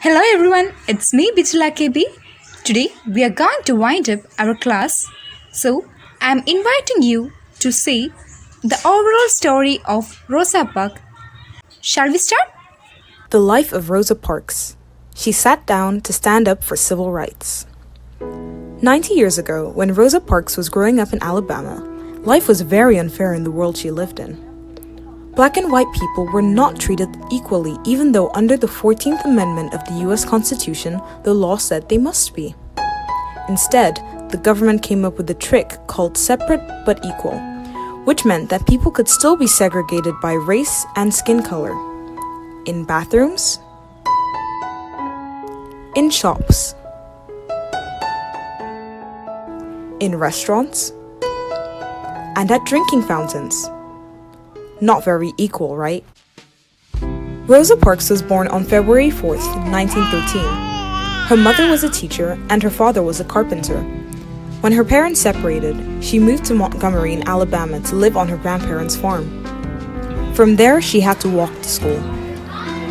Hello everyone, it's me Biji'z. Today we are going to wind up our class. So I'm inviting you to see the overall story of Rosa Parks. Shall we start? The life of Rosa Parks. She sat down to stand up for civil rights. 90 years ago, when Rosa Parks was growing up in Alabama, life was very unfair in the world she lived in. Black and white people were not treated equally, even though under the 14th Amendment of the US Constitution, the law said they must be. Instead, the government came up with a trick called separate but equal, which meant that people could still be segregated by race and skin color. In bathrooms, in shops, in restaurants, and at drinking fountains. Not very equal, right? Rosa Parks was born on February 4th, 1913. Her mother was a teacher and her father was a carpenter. When her parents separated, she moved to Montgomery in Alabama to live on her grandparents' farm. From there, she had to walk to school.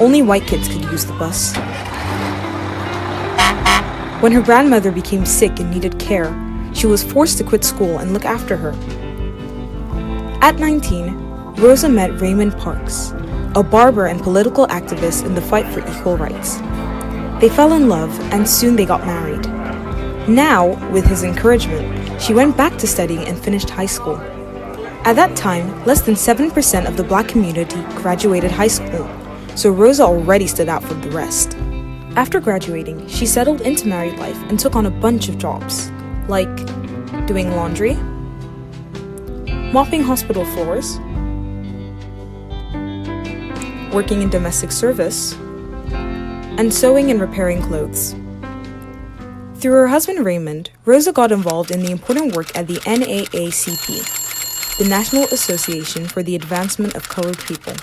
Only white kids could use the bus. When her grandmother became sick and needed care, she was forced to quit school and look after her. At 19, Rosa met Raymond Parks, a barber and political activist in the fight for equal rights. They fell in love and soon they got married. Now, with his encouragement, she went back to studying and finished high school. At that time, less than 7% of the black community graduated high school, so Rosa already stood out from the rest. After graduating, she settled into married life and took on a bunch of jobs, like doing laundry, mopping hospital floors, working in domestic service, and sewing and repairing clothes. Through her husband Raymond, Rosa got involved in the important work at the NAACP, the National Association for the Advancement of Colored People.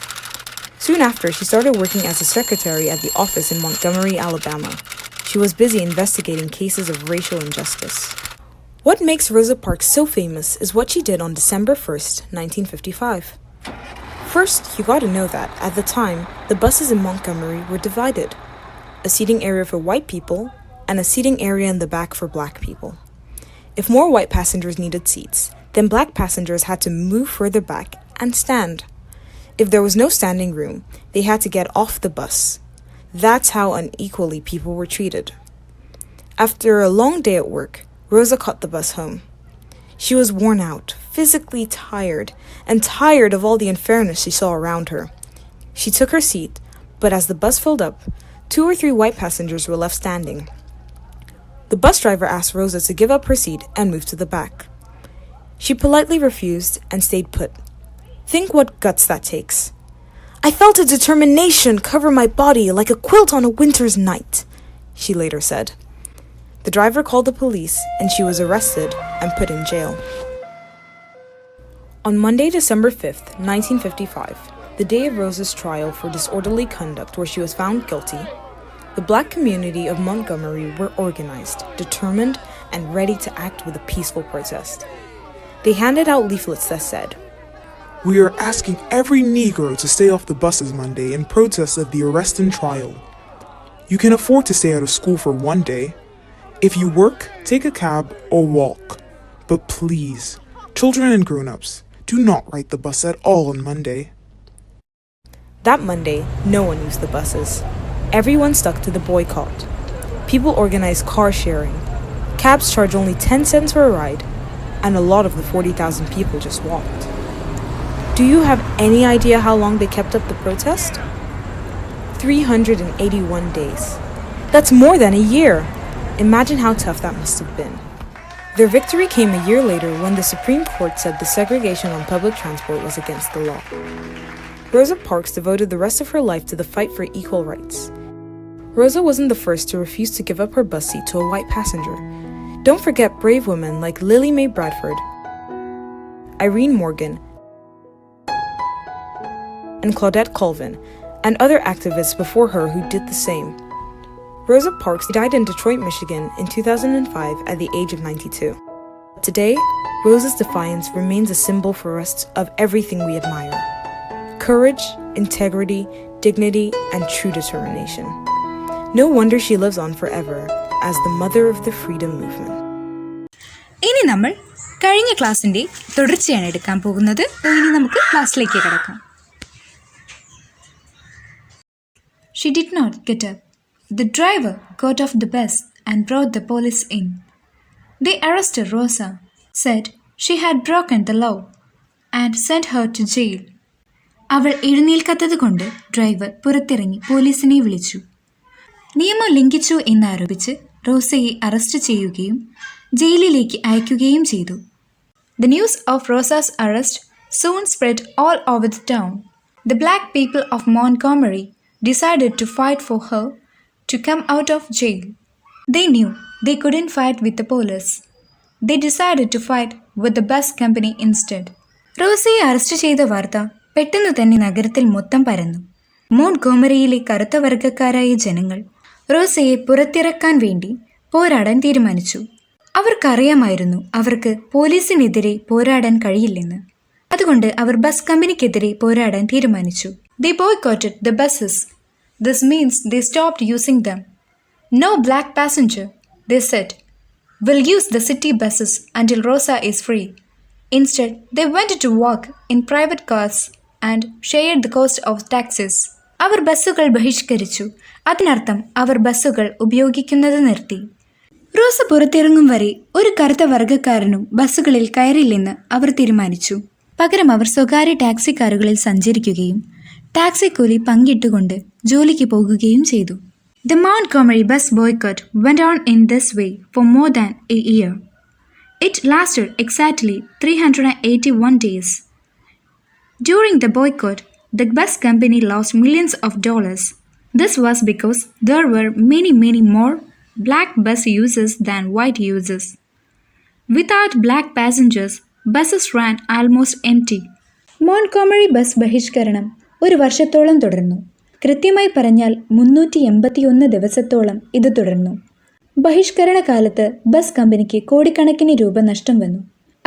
Soon after, she started working as a secretary at the office in Montgomery, Alabama. She was busy investigating cases of racial injustice. What makes Rosa Parks so famous is what she did on December 1st, 1955. First, you gotta know that, at the time, the buses in Montgomery were divided. A seating area for white people, and a seating area in the back for black people. If more white passengers needed seats, then black passengers had to move further back and stand. If there was no standing room, they had to get off the bus. That's how unequally people were treated. After a long day at work, Rosa caught the bus home. She was worn out, physically tired, and tired of all the unfairness she saw around her. She took her seat, but as the bus filled up, 2 or 3 white passengers were left standing. The bus driver asked Rosa to give up her seat and move to the back. She politely refused and stayed put. Think what guts that takes. "I felt a determination cover my body like a quilt on a winter's night," she later said. The driver called the police and she was arrested and put in jail. On Monday, December 5th, 1955, the day of Rosa's trial for disorderly conduct where she was found guilty, the black community of Montgomery were organized, determined, and ready to act with a peaceful protest. They handed out leaflets that said, "We are asking every Negro to stay off the buses Monday in protest of the arrest and trial. You can afford to stay out of school for one day. If you work, take a cab or walk. But please, children and grown-ups, do not ride the bus at all on Monday." That Monday, no one used the buses. Everyone stuck to the boycott. People organized car sharing. Cabs charge only 10 cents for a ride, and a lot of the 40,000 people just walked. Do you have any idea how long they kept up the protest? 381 days. That's more than a year. Imagine how tough that must have been. Their victory came a year later when the Supreme Court said the segregation on public transport was against the law. Rosa Parks devoted the rest of her life to the fight for equal rights. Rosa wasn't the first to refuse to give up her bus seat to a white passenger. Don't forget brave women like Lily Mae Bradford, Irene Morgan, and Claudette Colvin, and other activists before her who did the same. Rosa Parks died in Detroit, Michigan in 2005 at the age of 92. Today, Rosa's defiance remains a symbol for us of everything we admire: courage, integrity, dignity, and true determination. No wonder she lives on forever as the mother of the freedom movement. ഇനി നമ്മൾ കഴിഞ്ഞ ക്ലാസ്സിൻ്റെ തുടർച്ചയാണ് എടുക്കാൻ പോകുന്നത്. ഇനി നമുക്ക് ക്ലാസ്സിലേക്ക് കിടക്കാം. She did not get up. The driver got off the bus and brought the police in. They arrested Rosa, said she had broken the law, and sent her to jail. അവൾ എഴുന്നേൽക്കാത്തത് കൊണ്ട് ഡ്രൈവർ പുറത്തിറങ്ങി പോലീസിനെ വിളിച്ചു. നിയമം ലംഘിച്ചു എന്നാരോപിച്ച് റോസയെ arrest ചെയ്യുകയും ജയിലിലേക്ക് അയക്കുകയും ചെയ്തു. The news of Rosa's arrest soon spread all over the town. The black people of Montgomery decided to fight for her to come out of jail. They knew they couldn't fight with the police. They decided to fight with the bus company instead. റോസയെ arrest ചെയ്ത വാർത്ത പെട്ടെന്ന് തന്നെ നഗരത്തിൽ മൊത്തം പരന്നു. മോൺട്ഗോമറിയിലെ കറുത്ത വർഗക്കാരായ ജനങ്ങൾ റോസയെ പുറത്തിറക്കാൻ വേണ്ടി പോരാടാൻ തീരുമാനിച്ചു. അവർക്കറിയാമായിരുന്നു അവർക്ക് പോലീസിനെതിരെ പോരാടാൻ കഴിയില്ലെന്ന്. അതുകൊണ്ട് അവർ ബസ് കമ്പനിക്കെതിരെ പോരാടാൻ തീരുമാനിച്ചു. They boycotted the buses. This means they stopped using them. No black passenger, they said, will use the city buses until Rosa is free. Instead, they went to walk in private cars and shared the cost of taxis. അവർ ബസ്സുകൾ ബഹിഷ്കരിച്ചു. അതിനർത്ഥം അവർ ബസ്സുകൾ ഉപയോഗിക്കുന്നത് നിർത്തി. റോസ പുറത്തിറങ്ങും വരെ ഒരു കറുത്ത വർഗക്കാരനും ബസ്സുകളിൽ കയറില്ലെന്ന് അവർ തീരുമാനിച്ചു. പകരം അവർ സ്വകാര്യ ടാക്സി കാറുകളിൽ സഞ്ചരിക്കുകയും ടാക്സി കൂലി പങ്കിട്ടുകൊണ്ട് ജോലിക്ക് പോകുകയും ചെയ്തു. The Montgomery bus boycott went on in this way for more than a year. It lasted exactly 381 days. During the boycott, the bus company lost millions of dollars. This was because there were many more black bus users than white users. Without black passengers, buses ran almost empty. Montgomery bus ബഹിഷ്കരണം ഒരു വർഷത്തോളം തുടർന്നു. കൃത്യമായി പറഞ്ഞാൽ 381 ദിവസത്തോളം ഇത് തുടർന്നു. ബഹിഷ്കരണ കാലത്ത് ബസ് കമ്പനിക്ക് കോടിക്കണക്കിന് രൂപ നഷ്ടം വന്നു.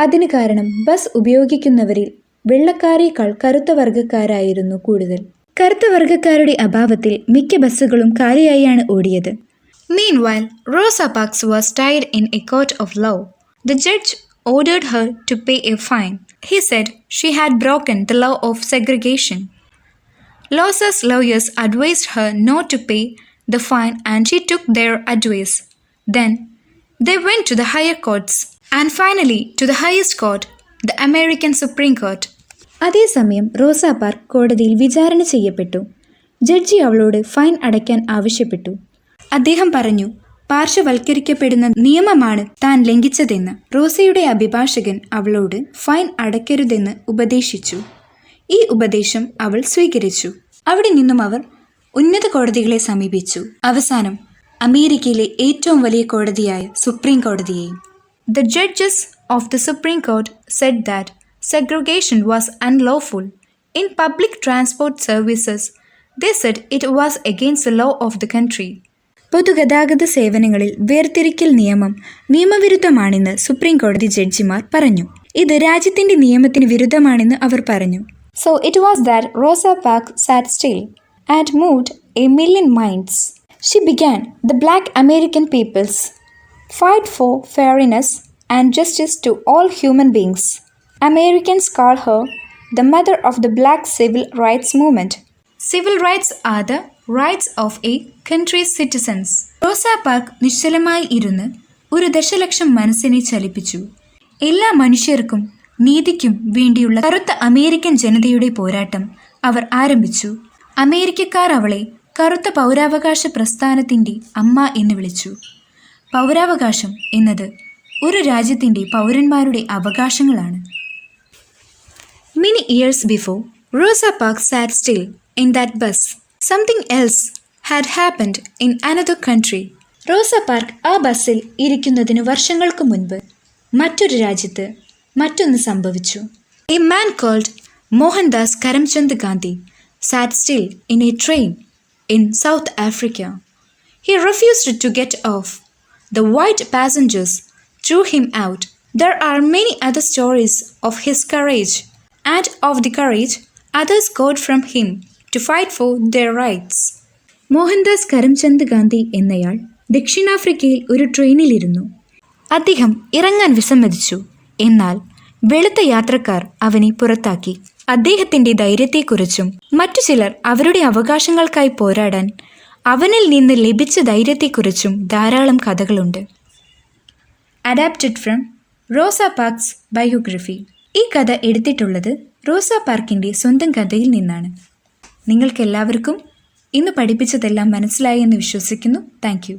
അതിന് കാരണം ബസ് ഉപയോഗിക്കുന്നവരിൽ വെള്ളക്കാരേക്കാൾ കറുത്ത വർഗക്കാരായിരുന്നു കൂടുതൽ. കറുത്ത വർഗക്കാരുടെ അഭാവത്തിൽ മിക്ക ബസ്സുകളും കാലിയായാണ് ഓടിയത്. Meanwhile, Rosa Parks was tried in a court of law. The judge ordered her to pay a fine. He said she had broken the law of segregation. Rosa's lawyers advised her not to pay the fine and she took their advice. Then, they went to the higher courts and finally to the highest court, the American Supreme Court. അതേസമയം റോസ park കോടതിയിൽ വിചാരണ ചെയ്യപ്പെട്ടു. Judge അവളോട് fine അടയ്ക്കാൻ ആവശ്യപ്പെട്ടു. അദ്ദേഹം പറഞ്ഞു, പാർശ്വവൽക്കരിക്കപ്പെടുന്ന നിയമമാണ് താൻ ലംഘിച്ചതെന്ന്. റോസയുടെ അഭിഭാഷകൻ അവളോട് ഫൈൻ അടയ്ക്കരുതെന്ന് ഉപദേശിച്ചു. ഈ ഉപദേശം അവൾ സ്വീകരിച്ചു. അവിടെ നിന്നും അവർ ഉന്നത കോടതികളെ സമീപിച്ചു. അവസാനം അമേരിക്കയിലെ ഏറ്റവും വലിയ കോടതിയായ supreme കോടതിയെയും. The judges of the Supreme Court said that segregation was unlawful. In public transport services, they said it was against the law of the country. പൊതുഗതാഗത സേവനങ്ങളിൽ വേർതിരിക്കൽ നിയമം നിയമവിരുദ്ധമാണെന്ന് സുപ്രീം കോടതി ജഡ്ജിമാർ പറഞ്ഞു. ഇത് രാജ്യത്തിന്റെ നിയമത്തിന് വിരുദ്ധമാണെന്ന് അവർ പറഞ്ഞു. So it was that Rosa Parks sat still and moved a million minds. She began the black American people's fight for fairness and justice to all human beings. Americans call her the mother of the black civil rights movement. Civil rights are the rights of a country's citizens. Rosa Park നിശ്ചലമായി ഇരുന്ന് 1,00,000 മനസ്സിനെ ചലിപ്പിച്ചു. എല്ലാ മനുഷ്യർക്കും നീതിക്കും വേണ്ടിയുള്ള കറുത്ത American ജനതയുടെ പോരാട്ടം അവർ ആരംഭിച്ചു. അമേരിക്കക്കാർ അവളെ കറുത്ത പൗരാവകാശ പ്രസ്ഥാനത്തിൻ്റെ അമ്മ എന്ന് വിളിച്ചു. പൗരാവകാശം എന്നത് ഒരു രാജ്യത്തിൻ്റെ പൗരന്മാരുടെ അവകാശങ്ങളാണ്. Many years before, Rosa Parks sat still in that bus. Something else had happened in another country. Rosa Park ആ ബസ്സിൽ ഇരിക്കുന്നതിന് വർഷങ്ങൾക്ക് മുൻപ് മറ്റൊരു രാജ്യത്ത് മറ്റൊന്ന് സംഭവിച്ചു. A man called Mohandas Karamchand Gandhi sat still in a train in South Africa. He refused to get off. The white passengers threw him out. There are many other stories of his courage and of the courage others got from him to fight for their rights. Mohandas Karamchand Gandhi എന്നയാൾ ദക്ഷിണാഫ്രിക്കയിൽ ഒരു ട്രെയിനിലിരുന്നു. അദ്ദേഹം ഇറങ്ങാൻ വിസമ്മതിച്ചു. എന്നാൽ വെളുത്ത യാത്രക്കാർ അവനെ പുറത്താക്കി. അദ്ദേഹത്തിന്റെ ധൈര്യത്തെക്കുറിച്ചും മറ്റു ചിലർ അവരുടെ അവകാശങ്ങൾക്കായി പോരാടാൻ അവനിൽ നിന്ന് ലഭിച്ച ധൈര്യത്തെക്കുറിച്ചും ധാരാളം കഥകളുണ്ട്. Adapted from Rosa Parks biography. ഈ കഥ എടുത്തിട്ടുള്ളത് റോസ പാർക്കിൻ്റെ സ്വന്തം കഥയിൽ നിന്നാണ്. നിങ്ങൾക്കെല്ലാവർക്കും ഇന്ന് പഠിപ്പിച്ചതെല്ലാം മനസ്സിലായി എന്ന് വിശ്വസിക്കുന്നു. Thank you.